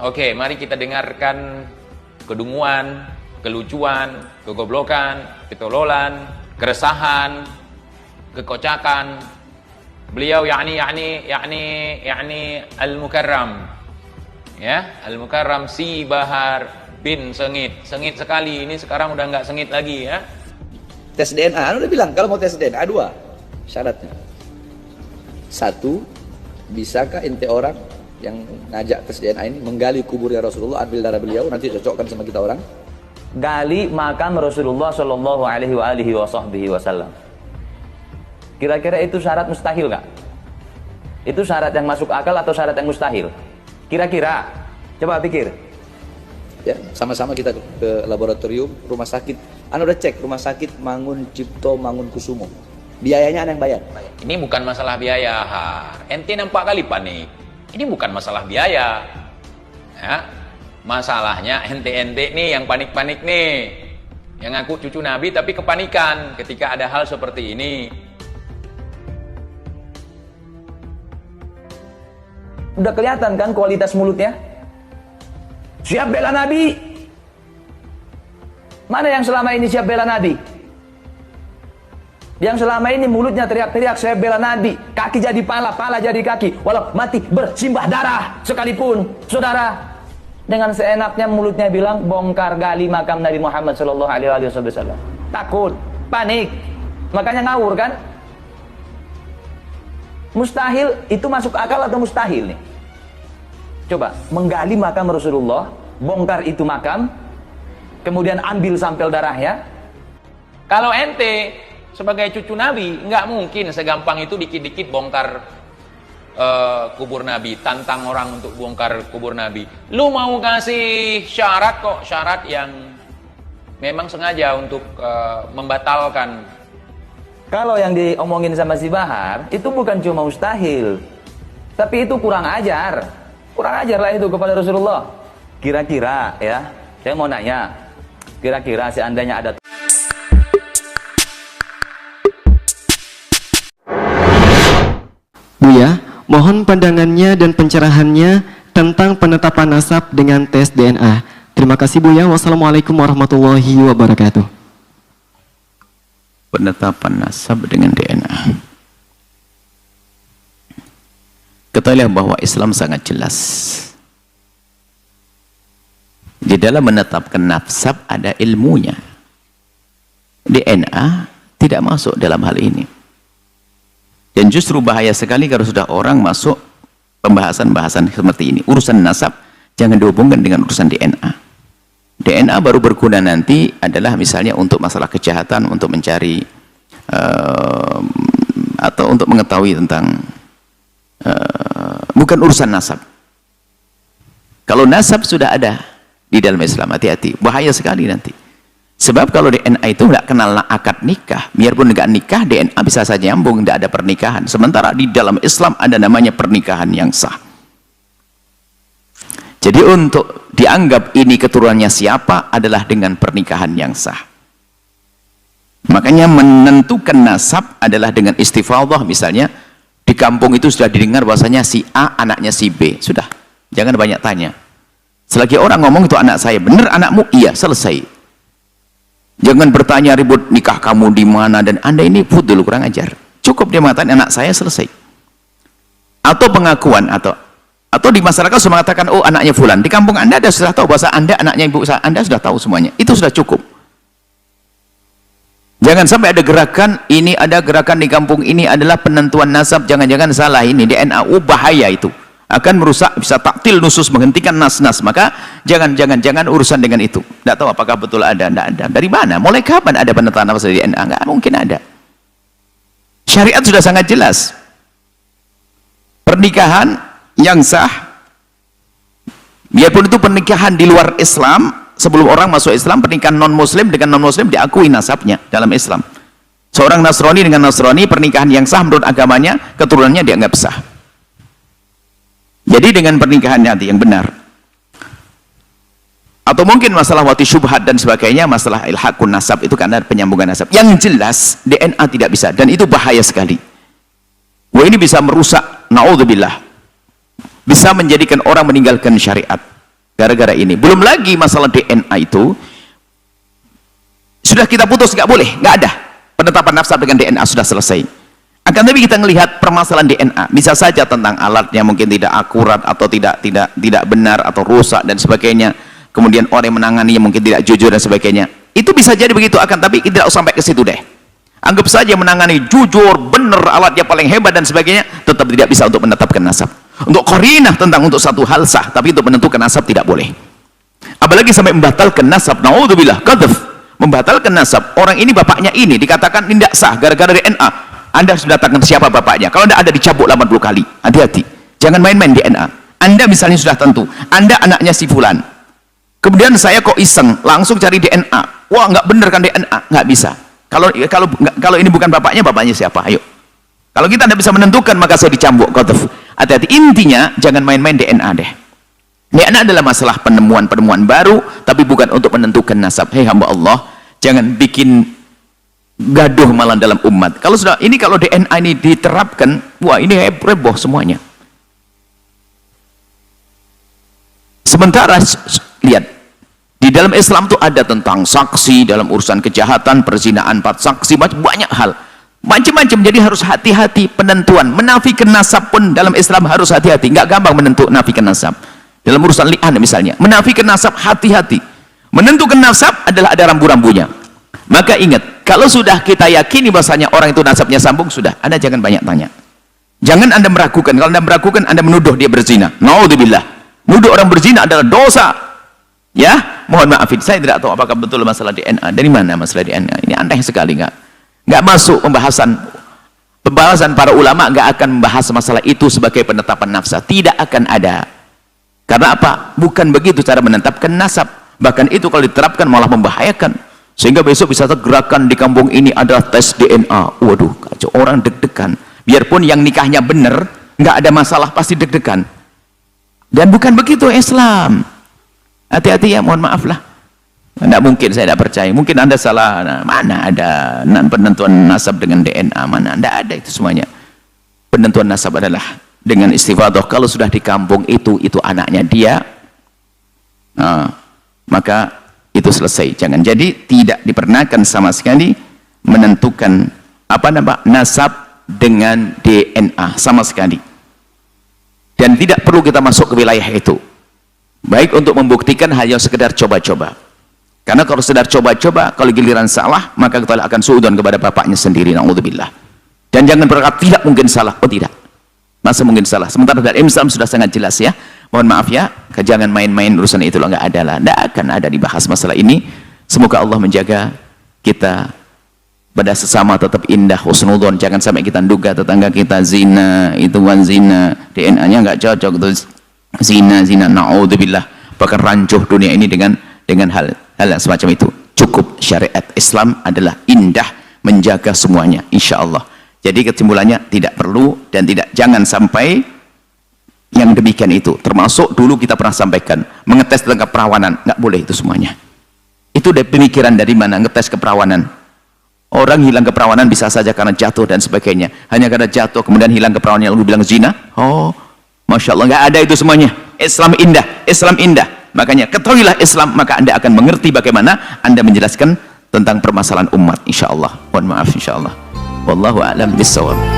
Oke, mari kita dengarkan kedunguan, kelucuan, kegoblokan, ketololan, keresahan, kekocakan beliau yakni Al-Mukarram. Ya, Al-Mukarram si Bahar bin Sengit. Sengit sekali, ini sekarang udah nggak sengit lagi ya. Tes DNA, udah bilang kalau mau tes DNA 2 syaratnya. 1, bisakah ente orang yang ngajak tes DNA ini menggali kuburnya Rasulullah, ambil darah beliau, nanti cocokkan sama kita orang. Gali makam Rasulullah Shallallahu Alaihi Wasallam. Kira-kira itu syarat mustahil nggak? Itu syarat yang masuk akal atau syarat yang mustahil? Kira-kira, coba pikir. Ya, sama-sama kita ke laboratorium rumah sakit. Anda udah cek rumah sakit Mangun Cipto Mangunkusumo. Biayanya Anda yang bayar. Ini bukan masalah biaya. Ente nampak kali panik. Ini bukan masalah biaya. Ya. Masalahnya ente-ente nih yang panik-panik nih. Yang ngaku cucu Nabi tapi kepanikan ketika ada hal seperti ini. Udah kelihatan kan kualitas mulutnya? Siap bela Nabi. Mana yang selama ini siap bela Nabi? Yang selama ini mulutnya teriak-teriak saya bela Nabi, kaki jadi pala, pala jadi kaki, walau mati bersimbah darah sekalipun. Saudara, dengan seenaknya mulutnya bilang bongkar gali makam Nabi Muhammad Shallallahu Alaihi Wasallam. Takut, panik, makanya ngawur kan? Mustahil itu masuk akal atau mustahil nih? Coba menggali makam Rasulullah, bongkar itu makam, kemudian ambil sampel darahnya. Kalau ente sebagai cucu Nabi nggak mungkin segampang itu dikit-dikit bongkar kubur Nabi, tantang orang untuk bongkar kubur Nabi. Lu mau kasih syarat kok, syarat yang memang sengaja untuk membatalkan. Kalau yang diomongin sama si Bahar, itu bukan cuma mustahil, tapi itu kurang ajar. Kurang ajar lah itu kepada Rasulullah. Kira-kira ya, saya mau nanya, kira-kira seandainya ada Buya, mohon pandangannya dan pencerahannya tentang penetapan nasab dengan tes DNA. Terima kasih Buya. Wassalamualaikum warahmatullahi wabarakatuh. Penetapan nasab dengan DNA. Ketahuilah bahwa Islam sangat jelas. Di dalam menetapkan nasab ada ilmunya. DNA tidak masuk dalam hal ini. Dan justru bahaya sekali kalau sudah orang masuk pembahasan-bahasan seperti ini. Urusan nasab jangan dihubungkan dengan urusan DNA. DNA baru berguna nanti adalah misalnya untuk masalah kejahatan, untuk mencari atau untuk mengetahui tentang bukan urusan nasab. Kalau nasab sudah ada di dalam Islam, hati-hati, bahaya sekali nanti. Sebab kalau DNA itu nggak kenal akad nikah, biarpun nggak nikah, DNA bisa saja nyambung, nggak ada pernikahan. Sementara di dalam Islam ada namanya pernikahan yang sah. Jadi untuk dianggap ini keturunannya siapa adalah dengan pernikahan yang sah. Makanya menentukan nasab adalah dengan istifadhah. Misalnya di kampung itu sudah didengar bahwasanya si A anaknya si B. Sudah, jangan banyak tanya. Selagi orang ngomong itu anak saya, benar anakmu? Iya, selesai. Jangan bertanya ribut nikah kamu di mana dan Anda ini fudul, kurang ajar. Cukup dia mengatakan anak saya, selesai. Atau pengakuan atau di masyarakat sudah mengatakan oh anaknya fulan. Di kampung Anda sudah tahu bahasa Anda anaknya ibu Anda, sudah tahu semuanya. Itu sudah cukup. Jangan sampai ada gerakan ini, ada gerakan di kampung ini adalah penentuan nasab, jangan-jangan salah ini DNA, bahaya itu. Akan merusak, bisa taktil nusus, menghentikan nas-nas. Maka jangan urusan dengan itu. Tidak tahu apakah betul ada, tidak ada. Dari mana? Mulai kapan ada penentuan nasab di DNA? Enggak mungkin ada. Syariat sudah sangat jelas. Pernikahan yang sah, biarpun itu pernikahan di luar Islam, sebelum orang masuk Islam, pernikahan non-muslim dengan non-muslim diakui nasabnya dalam Islam. Seorang Nasrani dengan Nasrani, pernikahan yang sah menurut agamanya, keturunannya dianggap sah. Jadi dengan pernikahan nanti yang benar. Atau mungkin masalah wati syubhat dan sebagainya, masalah ilhaqun nasab itu karena penyambungan nasab. Yang jelas DNA tidak bisa, dan itu bahaya sekali. Wah, ini bisa merusak, naudzubillah. Bisa menjadikan orang meninggalkan syariat. gara-gara ini. Belum lagi masalah DNA itu sudah kita putus, nggak boleh, nggak ada penetapan nasab dengan DNA, sudah selesai. Akan tapi kita melihat permasalahan DNA, bisa saja tentang alatnya mungkin tidak akurat atau tidak benar atau rusak dan sebagainya. Kemudian orang yang menanganinya mungkin tidak jujur dan sebagainya. Itu bisa jadi begitu, akan tapi tidak usah sampai ke situ deh. Anggap saja menangani jujur, benar, alatnya paling hebat dan sebagainya, tetap tidak bisa untuk menetapkan nasab. Untuk qarinah tentang untuk satu hal sah, tapi untuk menentukan nasab tidak boleh. Apalagi sampai membatalkan nasab, naudzubillah, qadzaf, membatalkan nasab. Orang ini bapaknya ini dikatakan tidak sah gara-gara DNA. Anda harus datangkan siapa bapaknya. Kalau tidak ada, dicabut 80 kali. Hati-hati, jangan main-main DNA. Anda misalnya sudah tentu Anda anaknya si fulan, kemudian saya kok iseng langsung cari DNA, wah nggak bener kan DNA, nggak bisa. Kalau ini bukan bapaknya siapa? Ayo. Kalau kita tidak bisa menentukan, maka saya dicambuk, qadzaf. Hati-hati, intinya jangan main-main DNA deh. DNA adalah masalah penemuan baru, tapi bukan untuk menentukan nasab. Hei hamba Allah, jangan bikin gaduh malah dalam umat. Kalau DNA ini diterapkan, wah ini heboh semuanya. Sementara lihat, di dalam Islam itu ada tentang saksi dalam urusan kejahatan, perzinahan, 4 saksi, banyak hal, macam-macam. Jadi harus hati-hati penentuan. Menafikan nasab pun dalam Islam harus hati-hati, nggak gampang menafikan nasab. Dalam urusan li'an misalnya, menafikan nasab hati-hati. Menentukan nasab adalah ada rambu-rambunya. Maka ingat, kalau sudah kita yakini bahasanya orang itu nasabnya sambung, sudah, Anda jangan banyak tanya. Jangan Anda meragukan. Kalau Anda meragukan, Anda menuduh dia berzina. Naudzubillah. Nuduh orang berzina adalah dosa. Ya, mohon maafin, saya tidak tahu apakah betul masalah DNA. Dari mana masalah DNA? Ini aneh sekali, nggak masuk pembahasan para ulama, nggak akan membahas masalah itu sebagai penetapan nasab. Tidak akan ada. Karena apa? Bukan begitu cara menetapkan nasab. Bahkan itu kalau diterapkan malah membahayakan. Sehingga besok bisa gerakan di kampung ini adalah tes DNA. Waduh, kacau, orang deg-degan. Biarpun yang nikahnya benar, nggak ada masalah, pasti deg-degan. Dan bukan begitu Islam. Hati-hati ya, mohon maaf lah. Tidak mungkin, saya tidak percaya. Mungkin Anda salah. Nah, mana ada penentuan nasab dengan DNA? Mana? Tidak ada itu semuanya. Penentuan nasab adalah dengan istifadah. Kalau sudah di kampung itu anaknya dia, maka itu selesai. Jangan, jadi tidak diperkenankan sama sekali menentukan nasab dengan DNA sama sekali. Dan tidak perlu kita masuk ke wilayah itu. Baik untuk membuktikan hanya sekedar coba-coba. Karena kalau sekedar coba-coba, kalau giliran salah, maka kita akan suudzon kepada bapaknya sendiri. Naudzubillah. Dan jangan berkata tidak mungkin salah. Oh tidak. Masa mungkin salah? Sementara dalam Islam sudah sangat jelas ya. Mohon maaf ya, jangan main-main urusan itu, nggak ada lah, nggak akan ada dibahas masalah ini. Semoga Allah menjaga kita pada sesama tetap indah, husnudzon. Jangan sampai kita duga tetangga kita zina, itu kan zina, DNA-nya nggak cocok, itu zina, naudzubillah. Bahkan rancuh dunia ini dengan hal semacam itu. Cukup syariat Islam adalah indah, menjaga semuanya, insya Allah. Jadi kesimpulannya tidak perlu dan jangan sampai yang demikian itu. Termasuk dulu kita pernah sampaikan mengetes tentang keperawanan, nggak boleh itu semuanya. Itu dari pemikiran dari mana ngetes keperawanan. Orang hilang keperawanan bisa saja karena jatuh dan sebagainya. Hanya karena jatuh kemudian hilang keperawanannya lalu bilang zina. Oh, masya Allah, nggak ada itu semuanya. Islam indah, Islam indah. Makanya ketahuilah Islam, maka Anda akan mengerti bagaimana Anda menjelaskan tentang permasalahan umat. Insya Allah. Mohon maaf, insya Allah. Wallahu a'lam bishawab.